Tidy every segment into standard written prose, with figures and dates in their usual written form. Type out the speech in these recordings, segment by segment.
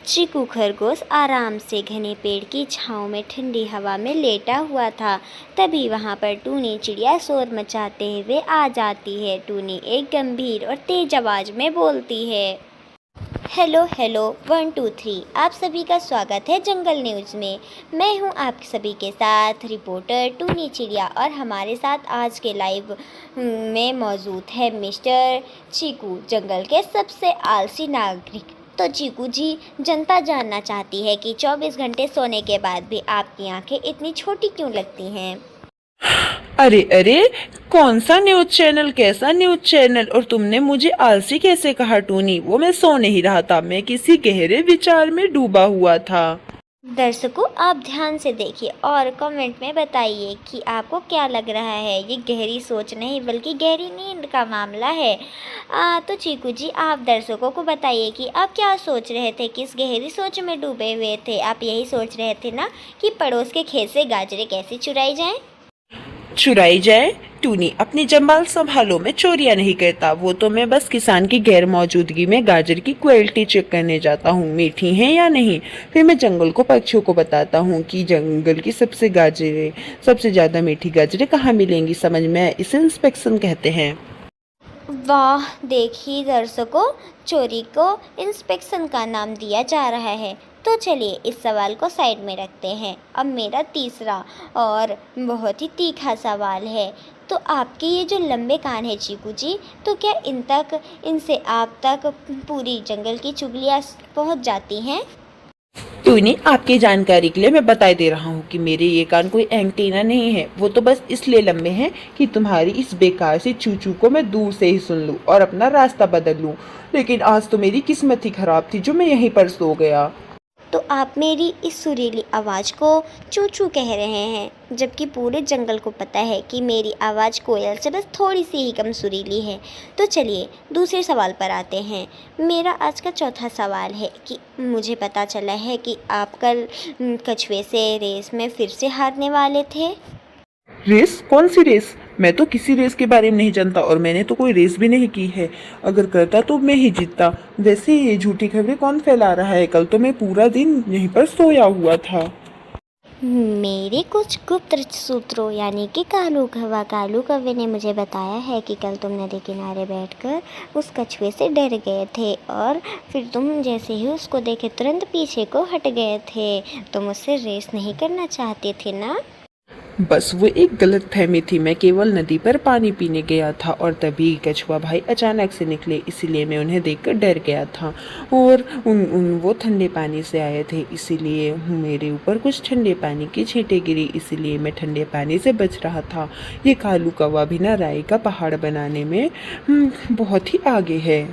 चीकू खरगोश आराम से घने पेड़ की छांव में ठंडी हवा में लेटा हुआ था। तभी वहाँ पर टूनी चिड़िया शोर मचाते हुए आ जाती है। टूनी एक गंभीर और तेज आवाज़ में बोलती है, हेलो हेलो 1 2 3। आप सभी का स्वागत है जंगल न्यूज़ में। मैं हूं आप सभी के साथ रिपोर्टर टूनी चिड़िया और हमारे साथ आज के लाइव में मौजूद है मिस्टर चीकू, जंगल के सबसे आलसी नागरिक। तो चीकू जी, जनता जानना चाहती है कि 24 घंटे सोने के बाद भी आपकी आंखें इतनी छोटी क्यों लगती हैं? अरे अरे, कौन सा न्यूज चैनल, कैसा न्यूज चैनल? और तुमने मुझे आलसी कैसे कहा टूनी? वो मैं सो नहीं रहा था, मैं किसी गहरे विचार में डूबा हुआ था। दर्शकों, आप ध्यान से देखिए और कमेंट में बताइए कि आपको क्या लग रहा है। ये गहरी सोच नहीं बल्कि गहरी नींद का मामला है। तो चीकू जी, आप दर्शकों को बताइए कि आप क्या सोच रहे थे, किस गहरी सोच में डूबे हुए थे? आप यही सोच रहे थे ना कि पड़ोस के खेत से गाजरें कैसे चुराई जाएं? चुराई जाए? टूनी, अपनी जंबाल संभालो, मैं चोरियां नहीं करता। वो तो मैं बस किसान की गैर मौजूदगी में गाजर की क्वालिटी चेक करने जाता हूँ, मीठी है या नहीं। फिर मैं जंगल को पक्षियों को बताता हूँ कि जंगल की सबसे ज्यादा मीठी गाजरें कहाँ मिलेंगी। समझ में? इसे इंस्पेक्शन कहते हैं। वाह, देखिए दर्शकों, चोरी को इंस्पेक्शन का नाम दिया जा रहा है। तो चलिए इस सवाल को साइड में रखते हैं। अब मेरा तीसरा और बहुत ही तीखा सवाल है। तो आपके ये जो लंबे कान है चीकू जी, तो क्या इनसे आप तक पूरी जंगल की चुगलियाँ पहुंच जाती हैं? टूनी, आपकी जानकारी के लिए मैं बता दे रहा हूँ कि मेरे ये कान कोई एंटीना नहीं है। वो तो बस इसलिए लंबे हैं कि तुम्हारी इस बेकार सी चूचू को मैं दूर से ही सुन लूँ और अपना रास्ता बदल लूँ। लेकिन आज तो मेरी किस्मत ही खराब थी जो मैं यहीं पर सो गया। तो आप मेरी इस सुरीली आवाज़ को चू चू कह रहे हैं, जबकि पूरे जंगल को पता है कि मेरी आवाज़ कोयल से बस थोड़ी सी ही कम सुरीली है। तो चलिए दूसरे सवाल पर आते हैं। मेरा आज का चौथा सवाल है कि मुझे पता चला है कि आप कल कछुए से रेस में फिर से हारने वाले थे। रेस? कौन सी रेस? मैं तो किसी रेस के बारे में नहीं जानता और मैंने तो कोई रेस भी नहीं की है। अगर करता तो मैं ही जीतता। वैसे ये झूठी खबरें कौन फैला रहा है? कल तो मैं पूरा दिन यहीं पर सोया हुआ था। मेरे कुछ गुप्त सूत्रों यानी कि कालू कौवे ने मुझे बताया है कि कल तुम नदी किनारे बैठकर उस कछुए से डर गए थे और फिर तुम जैसे ही उसको देखे तुरंत पीछे को हट गए थे। तुम उससे रेस नहीं करना चाहते थे ना? बस वो एक गलत फहमी थी। मैं केवल नदी पर पानी पीने गया था और तभी कछुआ भाई अचानक से निकले, इसीलिए मैं उन्हें देखकर डर गया था। और वो ठंडे पानी से आए थे, इसीलिए मेरे ऊपर कुछ ठंडे पानी की छींटें गिरी, इसीलिए मैं ठंडे पानी से बच रहा था। ये कालू कौवा भी ना राई का पहाड़ बनाने में बहुत ही आगे है।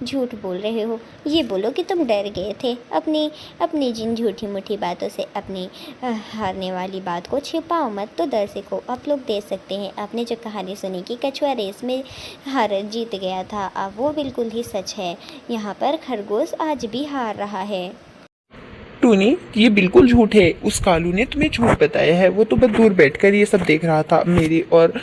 झूठ बोल रहे हो। ये बोलो कि तुम डर गए थे। अपनी अपनी जिन झूठी मूठी बातों से अपनी हारने वाली बात को छिपाओ मत। तो दर्शकों, आप लोग देख सकते हैं आपने जो कहानी सुनी कि कछुआ रेस में जीत गया था, अब वो बिल्कुल ही सच है। यहाँ पर खरगोश आज भी हार रहा है। टूनी, ये बिल्कुल झूठ है। उस कालू ने तुम्हें झूठ बताया है। वो तो बस दूर बैठकर ये सब देख रहा था। मेरी और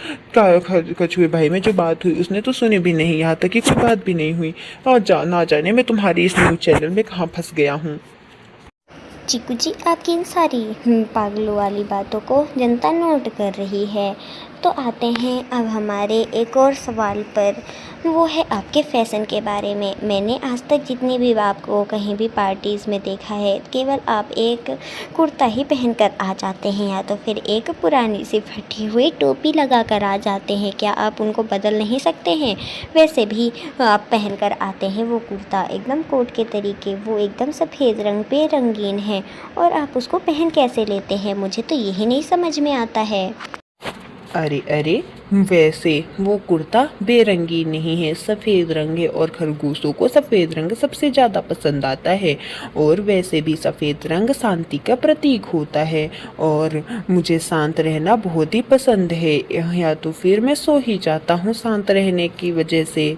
कछुए भाई में जो बात हुई उसने तो सुनी भी नहीं, यहाँ तक कि कोई बात भी नहीं हुई। और ना जाने मैं तुम्हारी इस न्यूज़ चैनल में कहाँ फंस गया हूँ। चीकू जी, आपकी इन सारी पागलों वाली बातों को जनता नोट कर रही है। तो आते हैं अब हमारे एक और सवाल पर। वो है आपके फ़ैशन के बारे में। मैंने आज तक जितनी भी आपको कहीं भी पार्टीज़ में देखा है, केवल आप एक कुर्ता ही पहनकर आ जाते हैं या तो फिर एक पुरानी सी फटी हुई टोपी लगा कर आ जाते हैं। क्या आप उनको बदल नहीं सकते हैं? वैसे भी आप पहनकर आते हैं वो कुर्ता एकदम कोट के तरीके, वो एकदम सफ़ेद रंग पे रंगीन है, और आप उसको पहन कैसे लेते हैं? मुझे तो यही नहीं समझ में आता है। अरे अरे, वैसे वो कुर्ता बेरंगी नहीं है, सफ़ेद रंग है और खरगोशों को सफ़ेद रंग सबसे ज़्यादा पसंद आता है। और वैसे भी सफ़ेद रंग शांति का प्रतीक होता है और मुझे शांत रहना बहुत ही पसंद है। या तो फिर मैं सो ही जाता हूँ शांत रहने की वजह से।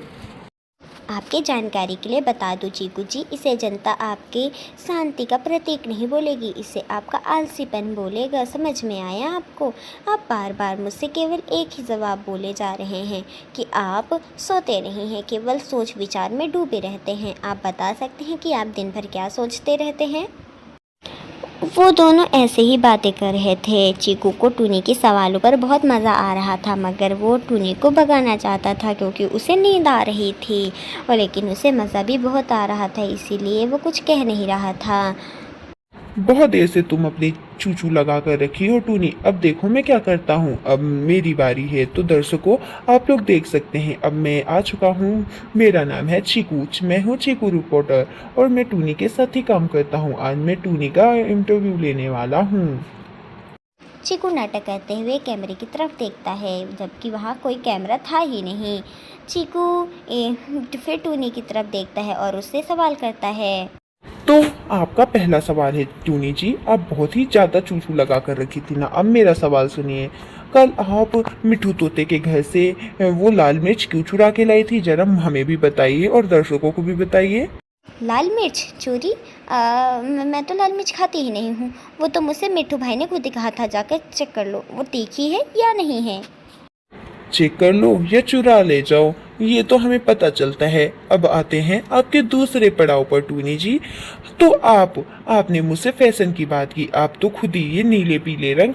आपके जानकारी के लिए बता दूं चीकू जी, इसे जनता आपके शांति का प्रतीक नहीं बोलेगी, इसे आपका आलसीपन बोलेगा। समझ में आया आपको? आप बार बार मुझसे केवल एक ही जवाब बोले जा रहे हैं कि आप सोते नहीं हैं, केवल सोच विचार में डूबे रहते हैं। आप बता सकते हैं कि आप दिन भर क्या सोचते रहते हैं? वो दोनों ऐसे ही बातें कर रहे थे। चीकू को टूनी के सवालों पर बहुत मज़ा आ रहा था, मगर वो टूनी को भगाना चाहता था क्योंकि उसे नींद आ रही थी, और लेकिन उसे मज़ा भी बहुत आ रहा था, इसीलिए वो कुछ कह नहीं रहा था। बहुत देर से तुम अपनी चूचू लगा कर रखी हो टूनी, अब देखो मैं क्या करता हूँ। अब मेरी बारी है, तो दर्शकों आप लोग देख सकते हैं, अब मैं आ चुका हूँ। मेरा नाम है चीकू, मैं हूँ चीकू रिपोर्टर और मैं टूनी के साथ ही काम करता हूँ। आज मैं टूनी का इंटरव्यू लेने वाला हूँ। चीकू नाटक करते हुए कैमरे की तरफ देखता है, जबकि वहाँ कोई कैमरा था ही नहीं। चीकू फिर टूनी की तरफ देखता है और उससे सवाल करता है। तो आपका पहला सवाल है टूनी जी, आप बहुत ही ज़्यादा चूचू लगा कर रखी थी ना। अब मेरा सवाल सुनिए, कल आप मिठू तोते के घर से वो लाल मिर्च क्यों चुरा के लाई थी? जरा हमें भी बताइए और दर्शकों को भी बताइए। लाल मिर्च चोरी? मैं तो लाल मिर्च खाती ही नहीं हूँ। वो तो मुझसे मिट्ठू भाई ने खुद ही कहा था, जाकर चेक कर लो वो तीखी है या नहीं है। चेक कर लो या चुरा ले जाओ, ये तो हमें पता चलता है। अब आते हैं आपके दूसरे पड़ाव पर टूनी जी। तो आपने मुझसे फैशन की बात की, आप तो खुद ही ये नीले पीले रंग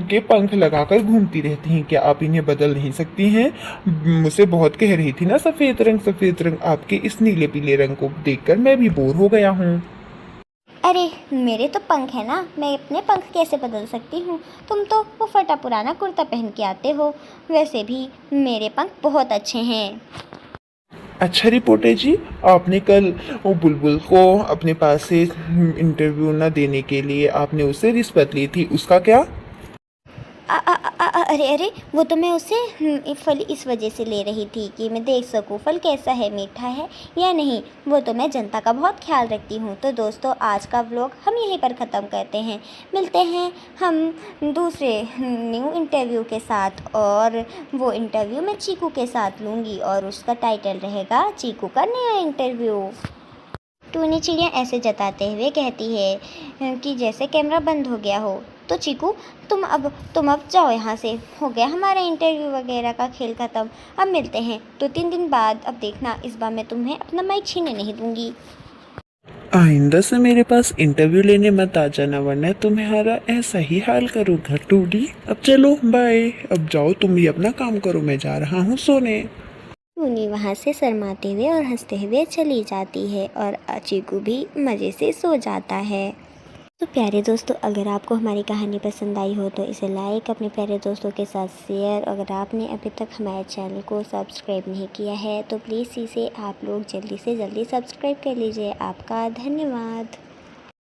के पंख लगाकर घूमती रहती हैं, क्या आप इन्हें बदल नहीं सकती हैं? मुझसे बहुत कह रही थी ना सफ़ेद रंग। आपके इस नीले पीले रंग को देखकर मैं भी बोर हो गया हूँ। अरे मेरे तो पंख है ना, मैं अपने पंख कैसे बदल सकती हूँ? तुम तो वो फटा पुराना कुर्ता पहन के आते हो, वैसे भी मेरे पंख बहुत अच्छे हैं। अच्छा रिपोर्टर जी, आपने कल वो बुलबुल को अपने पास से इंटरव्यू न देने के लिए आपने उससे रिश्वत ली थी, उसका क्या? अरे वो तो मैं उससे फल इस वजह से ले रही थी कि मैं देख सकूं फल कैसा है, मीठा है या नहीं। वो तो मैं जनता का बहुत ख्याल रखती हूँ। तो दोस्तों, आज का व्लॉग हम यहीं पर ख़त्म करते हैं। मिलते हैं हम दूसरे न्यू इंटरव्यू के साथ, और वो इंटरव्यू मैं चीकू के साथ लूँगी और उसका टाइटल रहेगा चीकू का नया इंटरव्यू। टूनी चिड़िया ऐसे जताते हुए कहती है कि जैसे कैमरा बंद हो गया हो। तो चीकू, तुम अब जाओ यहाँ से, हो गया हमारा इंटरव्यू वगैरह का खेल ख़त्म। अब मिलते हैं 2-3 दिन बाद। अब देखना, इस बार मैं तुम्हें अपना माइक छीनने नहीं दूंगी। आइंदा से मेरे पास इंटरव्यू लेने मत आ जाना, वरना तुम्हारा ऐसा ही हाल करूँगा टूडी। अब चलो बाय, अब जाओ तुम भी अपना काम करो, मैं जा रहा हूँ सोने। टूनी वहाँ से शर्माते हुए और हंसते हुए चली जाती है, और चीकू भी मज़े से सो जाता है। तो प्यारे दोस्तों, अगर आपको हमारी कहानी पसंद आई हो तो इसे लाइक, अपने प्यारे दोस्तों के साथ शेयर। अगर आपने अभी तक हमारे चैनल को सब्सक्राइब नहीं किया है तो प्लीज़ इसे आप लोग जल्दी से जल्दी सब्सक्राइब कर लीजिए। आपका धन्यवाद।